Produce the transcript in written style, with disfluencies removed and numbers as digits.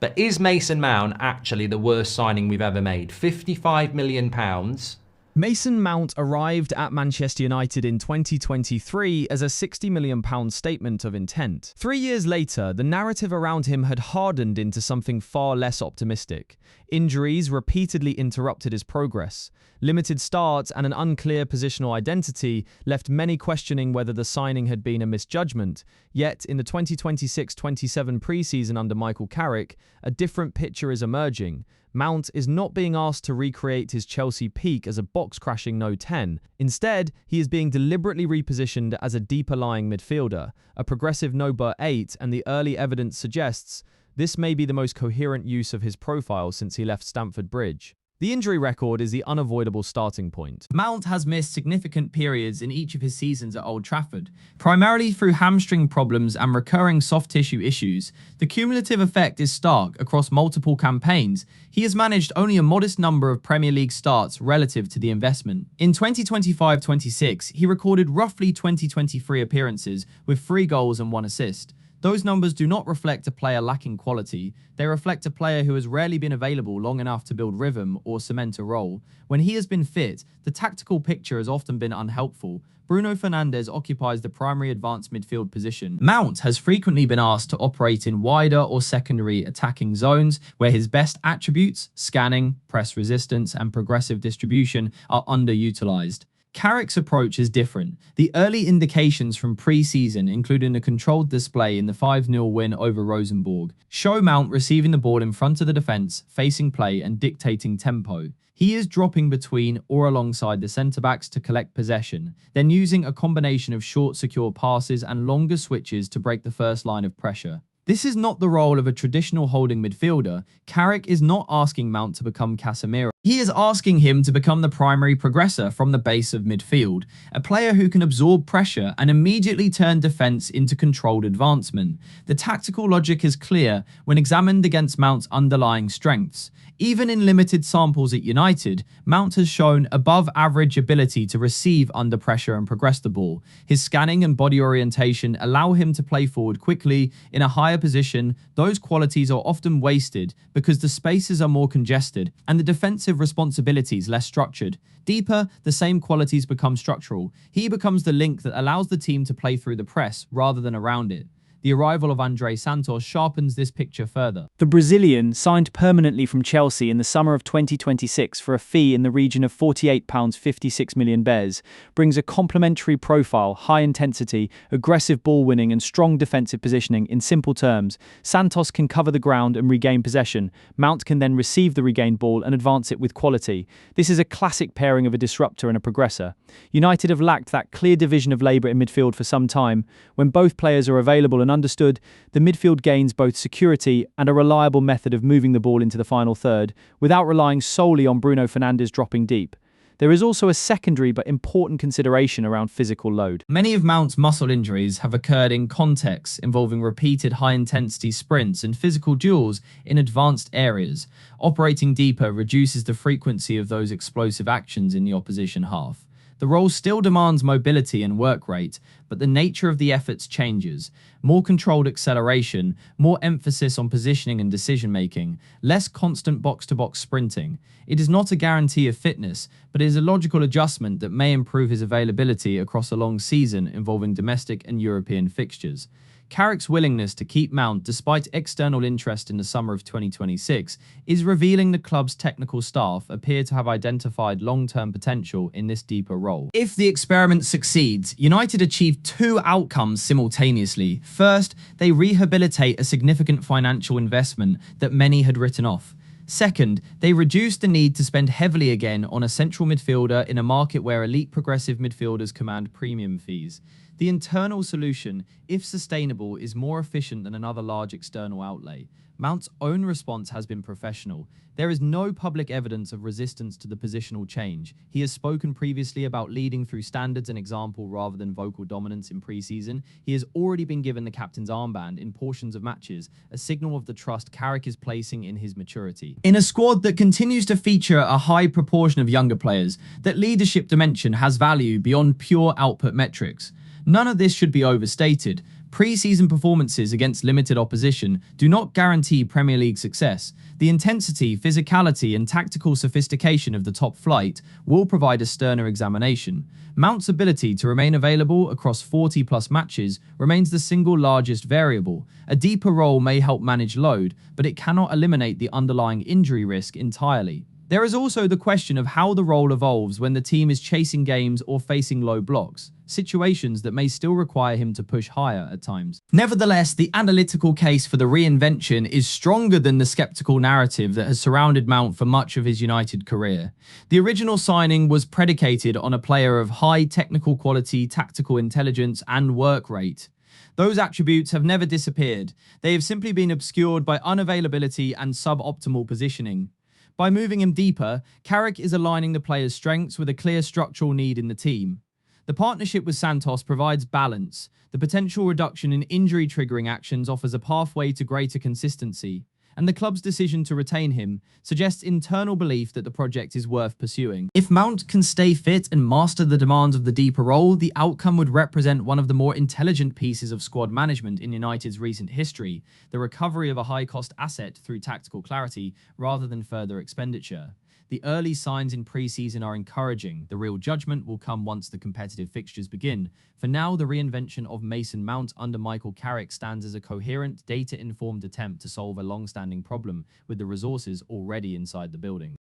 But is Mason Mount actually the worst signing we've ever made? £55 million. Mason Mount arrived at Manchester United in 2023 as a £60 million statement of intent. 3 years later, the narrative around him had hardened into something far less optimistic. Injuries repeatedly interrupted his progress. Limited starts and an unclear positional identity left many questioning whether the signing had been a misjudgment. Yet, in the 2026-27 pre-season under Michael Carrick, a different picture is emerging. Mount is not being asked to recreate his Chelsea peak as a box-crashing No 10. Instead, he is being deliberately repositioned as a deeper-lying midfielder, a progressive number 8, and the early evidence suggests this may be the most coherent use of his profile since he left Stamford Bridge. The injury record is the unavoidable starting point. Mount has missed significant periods in each of his seasons at Old Trafford, primarily through hamstring problems and recurring soft tissue issues. The cumulative effect is stark across multiple campaigns. He has managed only a modest number of Premier League starts relative to the investment. In 2025-26, he recorded roughly 23 appearances with 3 goals and 1 assist. Those numbers do not reflect a player lacking quality. They reflect a player who has rarely been available long enough to build rhythm or cement a role. When he has been fit, the tactical picture has often been unhelpful. Bruno Fernandes occupies the primary advanced midfield position. Mount has frequently been asked to operate in wider or secondary attacking zones where his best attributes, scanning, press resistance, and progressive distribution, are underutilized. Carrick's approach is different. The early indications from pre-season, including a controlled display in the 5-0 win over Rosenborg, show Mount receiving the ball in front of the defence, facing play and dictating tempo. He is dropping between or alongside the centre-backs to collect possession, then using a combination of short, secure passes and longer switches to break the first line of pressure. This is not the role of a traditional holding midfielder. Carrick is not asking Mount to become Casemiro. He is asking him to become the primary progressor from the base of midfield, a player who can absorb pressure and immediately turn defence into controlled advancement. The tactical logic is clear when examined against Mount's underlying strengths. Even in limited samples at United, Mount has shown above-average ability to receive under pressure and progress the ball. His scanning and body orientation allow him to play forward quickly in a higher position. Those qualities are often wasted because the spaces are more congested and the defensive responsibilities less structured. Deeper, the same qualities become structural. He becomes the link that allows the team to play through the press rather than around it. The arrival of André Santos sharpens this picture further. The Brazilian signed permanently from Chelsea in the summer of 2026 for a fee in the region of £48.56 million brings a complementary profile, high intensity, aggressive ball winning and strong defensive positioning. In simple terms, Santos can cover the ground and regain possession. Mount can then receive the regained ball and advance it with quality. This is a classic pairing of a disruptor and a progressor. United have lacked that clear division of labour in midfield for some time. When both players are available and understood, the midfield gains both security and a reliable method of moving the ball into the final third without relying solely on Bruno Fernandes dropping deep. There is also a secondary but important consideration around physical load. Many of Mount's muscle injuries have occurred in contexts involving repeated high-intensity sprints and physical duels in advanced areas. Operating deeper reduces the frequency of those explosive actions in the opposition half. The role still demands mobility and work rate, but the nature of the efforts changes. More controlled acceleration, more emphasis on positioning and decision-making, less constant box-to-box sprinting. It is not a guarantee of fitness, but it is a logical adjustment that may improve his availability across a long season involving domestic and European fixtures. Carrick's willingness to keep Mount despite external interest in the summer of 2026 is revealing the club's technical staff appear to have identified long-term potential in this deeper role. If the experiment succeeds, United achieve 2 outcomes simultaneously. First, they rehabilitate a significant financial investment that many had written off. Second, they reduce the need to spend heavily again on a central midfielder in a market where elite progressive midfielders command premium fees. The internal solution, if sustainable, is more efficient than another large external outlay. Mount's own response has been professional. There is no public evidence of resistance to the positional change. He has spoken previously about leading through standards and example rather than vocal dominance in pre-season. He has already been given the captain's armband in portions of matches, a signal of the trust Carrick is placing in his maturity. In a squad that continues to feature a high proportion of younger players, that leadership dimension has value beyond pure output metrics. None of this should be overstated. Pre-season performances against limited opposition do not guarantee Premier League success. The intensity, physicality, and tactical sophistication of the top flight will provide a sterner examination. Mount's ability to remain available across 40-plus matches remains the single largest variable. A deeper role may help manage load, but it cannot eliminate the underlying injury risk entirely. There is also the question of how the role evolves when the team is chasing games or facing low blocks, situations that may still require him to push higher at times. Nevertheless, the analytical case for the reinvention is stronger than the skeptical narrative that has surrounded Mount for much of his United career. The original signing was predicated on a player of high technical quality, tactical intelligence, and work rate. Those attributes have never disappeared. They have simply been obscured by unavailability and suboptimal positioning. By moving him deeper, Carrick is aligning the player's strengths with a clear structural need in the team. The partnership with Santos provides balance. The potential reduction in injury-triggering actions offers a pathway to greater consistency, and the club's decision to retain him suggests internal belief that the project is worth pursuing. If Mount can stay fit and master the demands of the deeper role, the outcome would represent one of the more intelligent pieces of squad management in United's recent history, the recovery of a high-cost asset through tactical clarity rather than further expenditure. The early signs in pre-season are encouraging. The real judgment will come once the competitive fixtures begin. For now, the reinvention of Mason Mount under Michael Carrick stands as a coherent, data-informed attempt to solve a long-standing problem with the resources already inside the building.